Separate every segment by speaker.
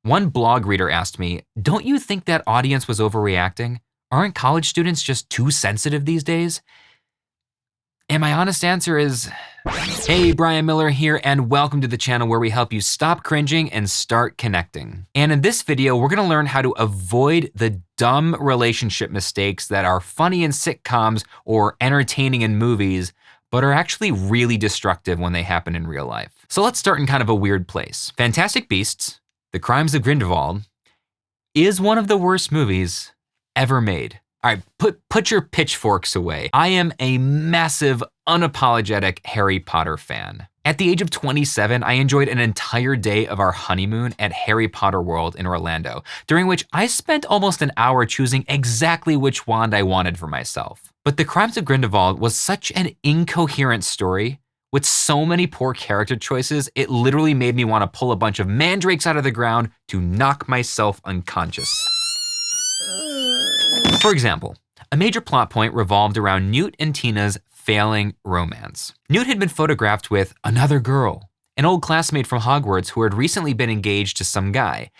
Speaker 1: One blog reader asked me, "Don't you think that audience was overreacting? Aren't college students just too sensitive these days?" And my honest answer is, hey, Brian Miller here, and welcome to the channel where we help you stop cringing and start connecting. And in this video, we're gonna learn how to avoid the dumb relationship mistakes that are funny in sitcoms or entertaining in movies, but are actually really destructive when they happen in real life. So let's start in kind of a weird place. Fantastic Beasts: The Crimes of Grindelwald is one of the worst movies ever made. All right, put your pitchforks away. I am a massive, unapologetic Harry Potter fan. At the age of 27, I enjoyed an entire day of our honeymoon at Harry Potter World in Orlando, during which I spent almost an hour choosing exactly which wand I wanted for myself. But The Crimes of Grindelwald was such an incoherent story with so many poor character choices, it literally made me want to pull a bunch of mandrakes out of the ground to knock myself unconscious. For example, a major plot point revolved around Newt and Tina's failing romance. Newt had been photographed with another girl, an old classmate from Hogwarts who had recently been engaged to some guy.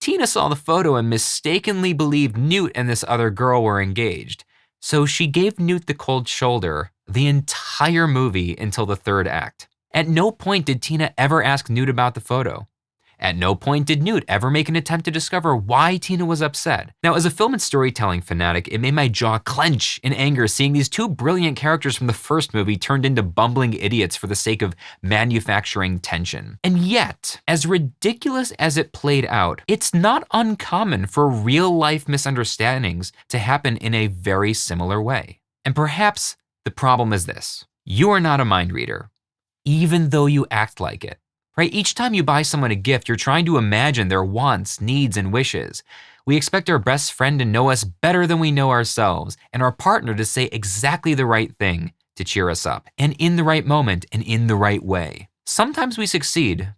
Speaker 1: Tina saw the photo and mistakenly believed Newt and this other girl were engaged. So she gave Newt the cold shoulder the entire movie until the third act. At no point did Tina ever ask Newt about the photo. At no point did Newt ever make an attempt to discover why Tina was upset. Now, as a film and storytelling fanatic, it made my jaw clench in anger seeing these two brilliant characters from the first movie turned into bumbling idiots for the sake of manufacturing tension. And yet, as ridiculous as it played out, it's not uncommon for real-life misunderstandings to happen in a very similar way. And perhaps the problem is this: you are not a mind reader, even though you act like it. Right? Each time you buy someone a gift, you're trying to imagine their wants, needs, and wishes. We expect our best friend to know us better than we know ourselves, and our partner to say exactly the right thing to cheer us up, and in the right moment, and in the right way. Sometimes we succeed,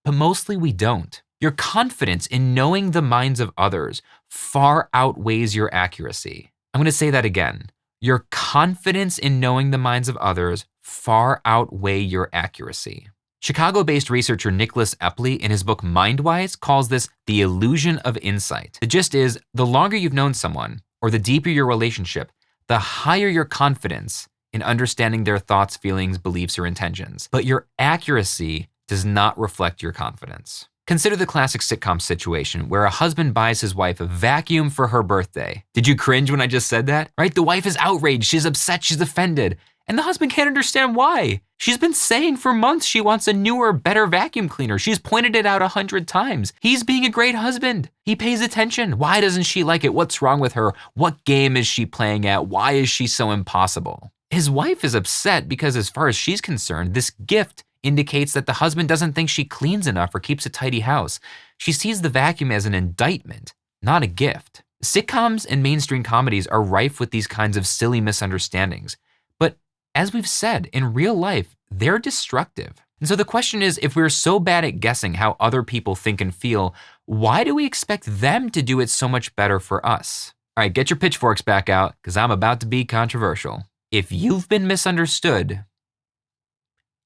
Speaker 1: but mostly we don't. Your confidence in knowing the minds of others far outweighs your accuracy. I'm gonna say that again. Your confidence in knowing the minds of others far outweigh your accuracy. Chicago-based researcher Nicholas Epley, in his book Mindwise, calls this the illusion of insight. The gist is, the longer you've known someone, or the deeper your relationship, the higher your confidence in understanding their thoughts, feelings, beliefs, or intentions. But your accuracy does not reflect your confidence. Consider the classic sitcom situation where a husband buys his wife a vacuum for her birthday. Did you cringe when I just said that? Right? The wife is outraged, she's upset, she's offended. And the husband can't understand why. She's been saying for months she wants a newer, better vacuum cleaner. She's pointed it out 100 times. He's being a great husband. He pays attention. Why doesn't she like it? What's wrong with her? What game is she playing at? Why is she so impossible? His wife is upset because, as far as she's concerned, this gift indicates that the husband doesn't think she cleans enough or keeps a tidy house. She sees the vacuum as an indictment, not a gift. Sitcoms and mainstream comedies are rife with these kinds of silly misunderstandings. But as we've said, in real life, they're destructive. And so the question is, if we're so bad at guessing how other people think and feel, why do we expect them to do it so much better for us? All right, get your pitchforks back out, because I'm about to be controversial. If you've been misunderstood,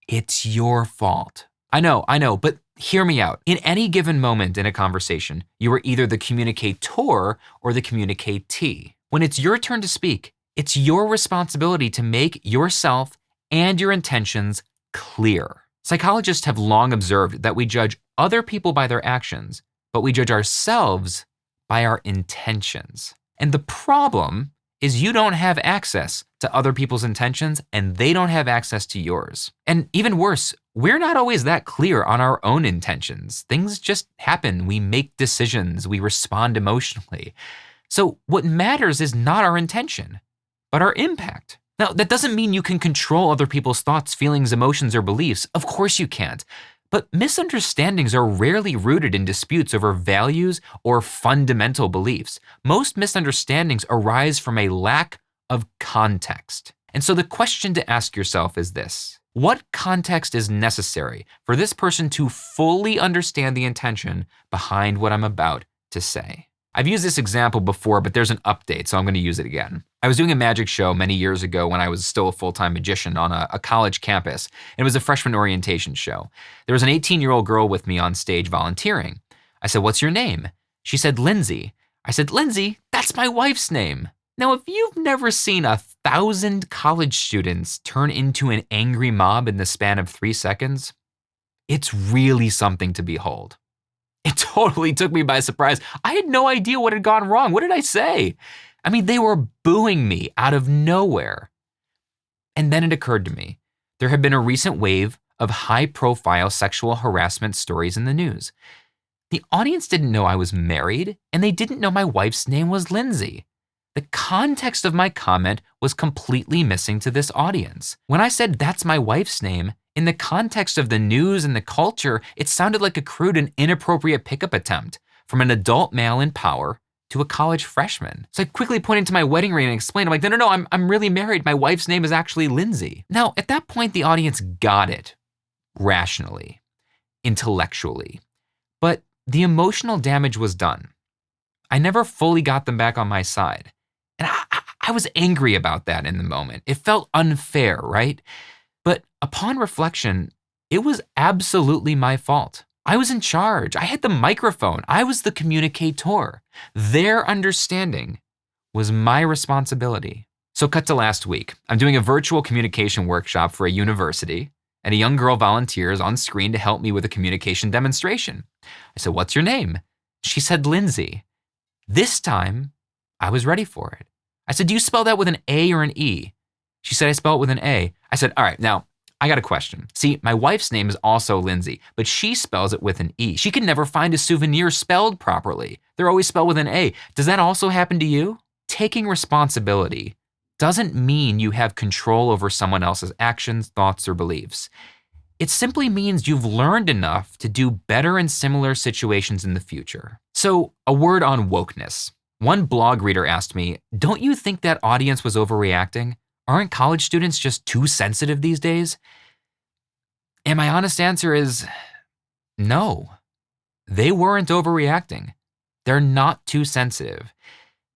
Speaker 1: it's your fault. I know, but hear me out. In any given moment in a conversation, you are either the communicator or the communicatee. When it's your turn to speak, it's your responsibility to make yourself and your intentions clear. Psychologists have long observed that we judge other people by their actions, but we judge ourselves by our intentions. And the problem is you don't have access to other people's intentions and they don't have access to yours. And even worse, we're not always that clear on our own intentions. Things just happen. We make decisions. We respond emotionally. So what matters is not our intention, but our impact. Now, that doesn't mean you can control other people's thoughts, feelings, emotions, or beliefs. Of course you can't. But misunderstandings are rarely rooted in disputes over values or fundamental beliefs. Most misunderstandings arise from a lack of context. And so the question to ask yourself is this: what context is necessary for this person to fully understand the intention behind what I'm about to say? I've used this example before, but there's an update, so I'm gonna use it again. I was doing a magic show many years ago when I was still a full-time magician on a college campus. It was a freshman orientation show. There was an 18-year-old girl with me on stage volunteering. I said, what's your name? She said, Lindsay. I said, Lindsay, that's my wife's name. Now, if you've never seen 1,000 college students turn into an angry mob in the span of 3 seconds, it's really something to behold. It totally took me by surprise. I had no idea what had gone wrong. What did I say? I mean, they were booing me out of nowhere. And then it occurred to me, there had been a recent wave of high-profile sexual harassment stories in the news. The audience didn't know I was married, and they didn't know my wife's name was Lindsay. The context of my comment was completely missing to this audience. When I said that's my wife's name, in the context of the news and the culture, it sounded like a crude and inappropriate pickup attempt from an adult male in power to a college freshman. So I quickly pointed to my wedding ring and explained, I'm like, no, I'm really married. My wife's name is actually Lindsay. Now, at that point, the audience got it rationally, intellectually, but the emotional damage was done. I never fully got them back on my side. And I was angry about that in the moment. It felt unfair, right? But upon reflection, it was absolutely my fault. I was in charge. I had the microphone. I was the communicator. Their understanding was my responsibility. So cut to last week. I'm doing a virtual communication workshop for a university, and a young girl volunteers on screen to help me with a communication demonstration. I said, what's your name? She said, Lindsay. This time, I was ready for it. I said, do you spell that with an A or an E? She said, I spell it with an A. I said, all right, now, I got a question. See, my wife's name is also Lindsay, but she spells it with an E. She can never find a souvenir spelled properly. They're always spelled with an A. Does that also happen to you? Taking responsibility doesn't mean you have control over someone else's actions, thoughts, or beliefs. It simply means you've learned enough to do better in similar situations in the future. So, a word on wokeness. One blog reader asked me, don't you think that audience was overreacting? Aren't college students just too sensitive these days? And my honest answer is no. They weren't overreacting. They're not too sensitive.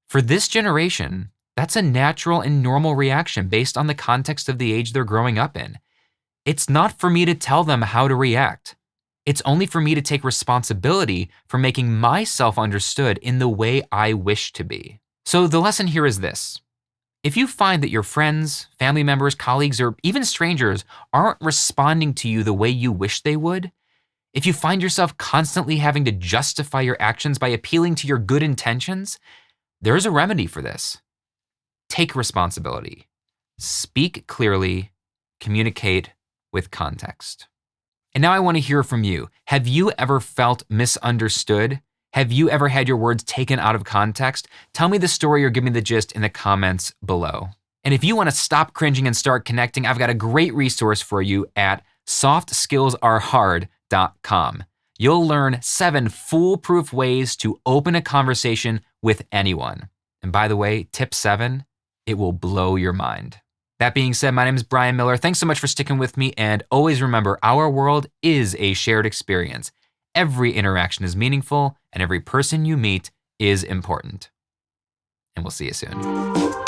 Speaker 1: For this generation, that's a natural and normal reaction based on the context of the age they're growing up in. It's not for me to tell them how to react. It's only for me to take responsibility for making myself understood in the way I wish to be. So the lesson here is this. If you find that your friends, family members, colleagues, or even strangers aren't responding to you the way you wish they would, if you find yourself constantly having to justify your actions by appealing to your good intentions, there's a remedy for this. Take responsibility. Speak clearly. Communicate with context. And now I want to hear from you. Have you ever felt misunderstood? Have you ever had your words taken out of context? Tell me the story or give me the gist in the comments below. And if you want to stop cringing and start connecting, I've got a great resource for you at softskillsarehard.com. You'll learn 7 foolproof ways to open a conversation with anyone. And by the way, tip 7, it will blow your mind. That being said, my name is Brian Miller. Thanks so much for sticking with me, and always remember, our world is a shared experience. Every interaction is meaningful, and every person you meet is important. And we'll see you soon.